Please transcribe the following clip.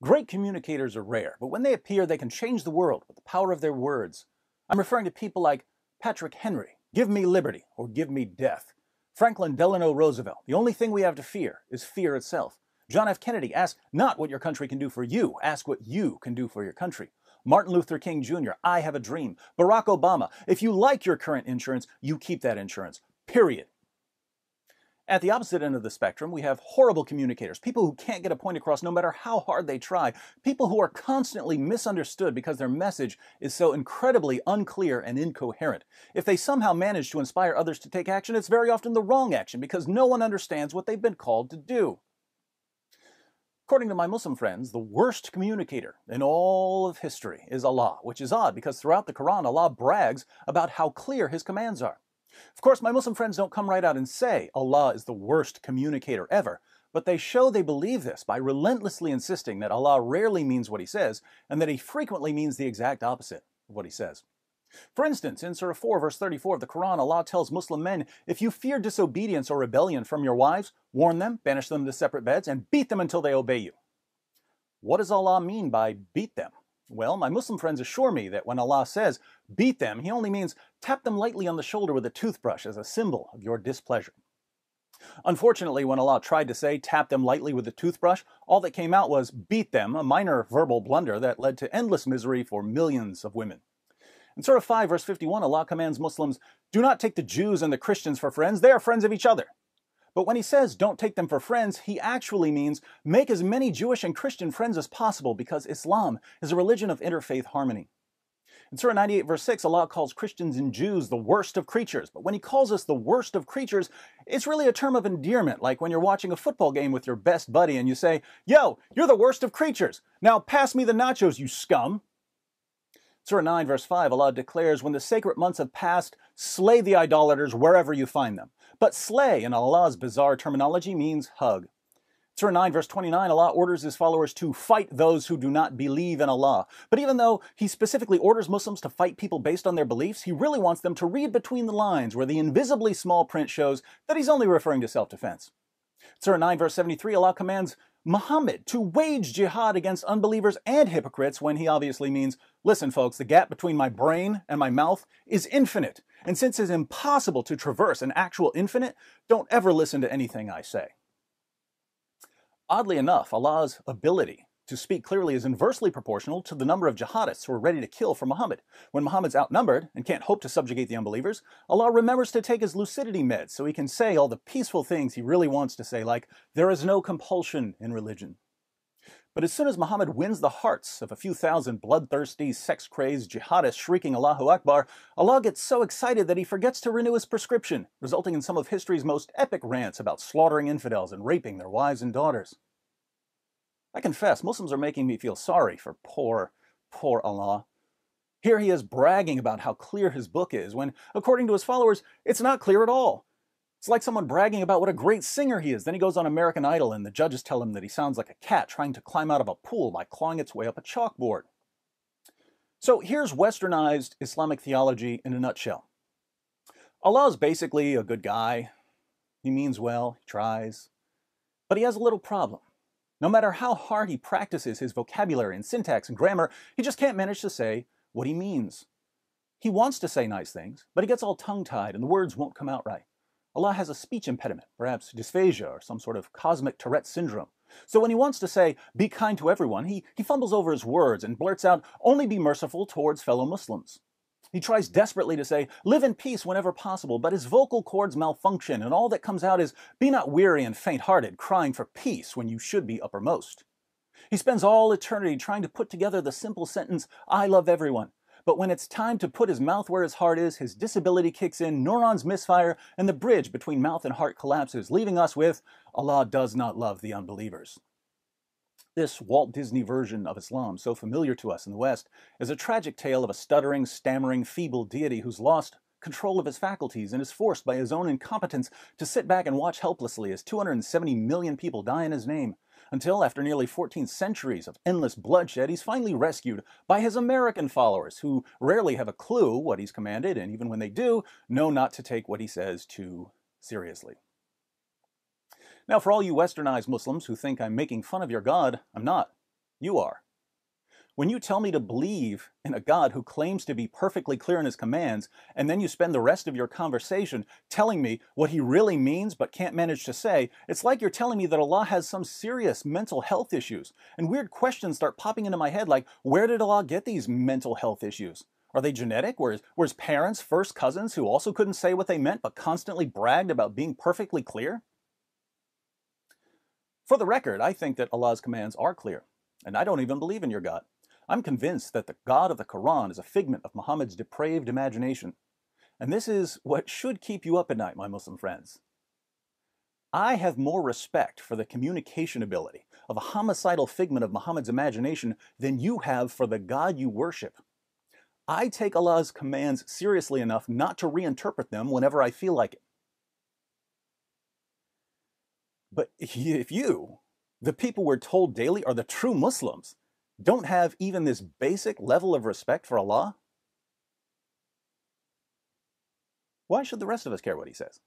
Great communicators are rare, but when they appear, they can change the world with the power of their words. I'm referring to people like Patrick Henry, give me liberty or give me death. Franklin Delano Roosevelt, the only thing we have to fear is fear itself. John F. Kennedy, ask not what your country can do for you, ask what you can do for your country. Martin Luther King Jr., I have a dream. Barack Obama, if you like your current insurance, you keep that insurance. Period. At the opposite end of the spectrum, we have horrible communicators, people who can't get a point across no matter how hard they try, people who are constantly misunderstood because their message is so incredibly unclear and incoherent. If they somehow manage to inspire others to take action, it's very often the wrong action because no one understands what they've been called to do. According to my Muslim friends, the worst communicator in all of history is Allah, which is odd because throughout the Quran, Allah brags about how clear His commands are. Of course, my Muslim friends don't come right out and say Allah is the worst communicator ever, but they show they believe this by relentlessly insisting that Allah rarely means what He says, and that He frequently means the exact opposite of what He says. For instance, in Surah 4, verse 34 of the Quran, Allah tells Muslim men, if you fear disobedience or rebellion from your wives, warn them, banish them to separate beds, and beat them until they obey you. What does Allah mean by beat them? Well, my Muslim friends assure me that when Allah says, beat them, He only means tap them lightly on the shoulder with a toothbrush as a symbol of your displeasure. Unfortunately, when Allah tried to say, tap them lightly with a toothbrush, all that came out was beat them, a minor verbal blunder that led to endless misery for millions of women. In Surah 5, verse 51, Allah commands Muslims, do not take the Jews and the Christians for friends, they are friends of each other. But when He says don't take them for friends, He actually means make as many Jewish and Christian friends as possible because Islam is a religion of interfaith harmony. In Surah 98, verse 6, Allah calls Christians and Jews the worst of creatures. But when He calls us the worst of creatures, it's really a term of endearment, like when you're watching a football game with your best buddy and you say, yo, you're the worst of creatures. Now pass me the nachos, you scum. Surah 9, verse 5, Allah declares, when the sacred months have passed, slay the idolaters wherever you find them. But slay, in Allah's bizarre terminology, means hug. Surah 9, verse 29, Allah orders His followers to fight those who do not believe in Allah. But even though He specifically orders Muslims to fight people based on their beliefs, He really wants them to read between the lines where the invisibly small print shows that He's only referring to self-defense. Surah 9, verse 73, Allah commands Muhammad to wage jihad against unbelievers and hypocrites when He obviously means, listen folks, the gap between my brain and my mouth is infinite. And since it's impossible to traverse an actual infinite, don't ever listen to anything I say. Oddly enough, Allah's ability to speak clearly is inversely proportional to the number of jihadists who are ready to kill for Muhammad. When Muhammad's outnumbered and can't hope to subjugate the unbelievers, Allah remembers to take His lucidity meds so He can say all the peaceful things He really wants to say, like, there is no compulsion in religion. But as soon as Muhammad wins the hearts of a few thousand bloodthirsty, sex-crazed jihadists shrieking Allahu Akbar, Allah gets so excited that He forgets to renew His prescription, resulting in some of history's most epic rants about slaughtering infidels and raping their wives and daughters. I confess, Muslims are making me feel sorry for poor Allah. Here He is bragging about how clear His book is, when, according to His followers, it's not clear at all. It's like someone bragging about what a great singer he is. Then he goes on American Idol and the judges tell him that he sounds like a cat trying to climb out of a pool by clawing its way up a chalkboard. So here's westernized Islamic theology in a nutshell. Allah is basically a good guy. He means well, he tries. But He has a little problem. No matter how hard he practices his vocabulary and syntax and grammar, he just can't manage to say what He means. He wants to say nice things, but he gets all tongue-tied and the words won't come out right. Allah has a speech impediment, perhaps dysphagia or some sort of cosmic Tourette syndrome. So when He wants to say, be kind to everyone, he fumbles over his words and blurts out, only be merciful towards fellow Muslims. He tries desperately to say, live in peace whenever possible, but his vocal cords malfunction and all that comes out is, be not weary and faint-hearted, crying for peace when you should be uppermost. He spends all eternity trying to put together the simple sentence, I love everyone. But when it's time to put his mouth where his heart is, his disability kicks in, neurons misfire, and the bridge between mouth and heart collapses, leaving us with, Allah does not love the unbelievers. This Walt Disney version of Islam, so familiar to us in the West, is a tragic tale of a stuttering, stammering, feeble deity who's lost control of his faculties and is forced by his own incompetence to sit back and watch helplessly as 270 million people die in His name, until after nearly 14 centuries of endless bloodshed, He's finally rescued by His American followers, who rarely have a clue what He's commanded, and even when they do, know not to take what He says too seriously. Now, for all you westernized Muslims who think I'm making fun of your God, I'm not. You are. When you tell me to believe in a God who claims to be perfectly clear in his commands, and then you spend the rest of your conversation telling me what he really means but can't manage to say, it's like you're telling me that Allah has some serious mental health issues. And weird questions start popping into my head like, where did Allah get these mental health issues? Are they genetic? Were his parents first cousins who also couldn't say what they meant but constantly bragged about being perfectly clear? For the record, I think that Allah's commands are clear, and I don't even believe in your God. I'm convinced that the God of the Quran is a figment of Muhammad's depraved imagination. And this is what should keep you up at night, my Muslim friends. I have more respect for the communication ability of a homicidal figment of Muhammad's imagination than you have for the God you worship. I take Allah's commands seriously enough not to reinterpret them whenever I feel like it. But if you, the people we're told daily are the true Muslims, don't have even this basic level of respect for Allah, why should the rest of us care what he says?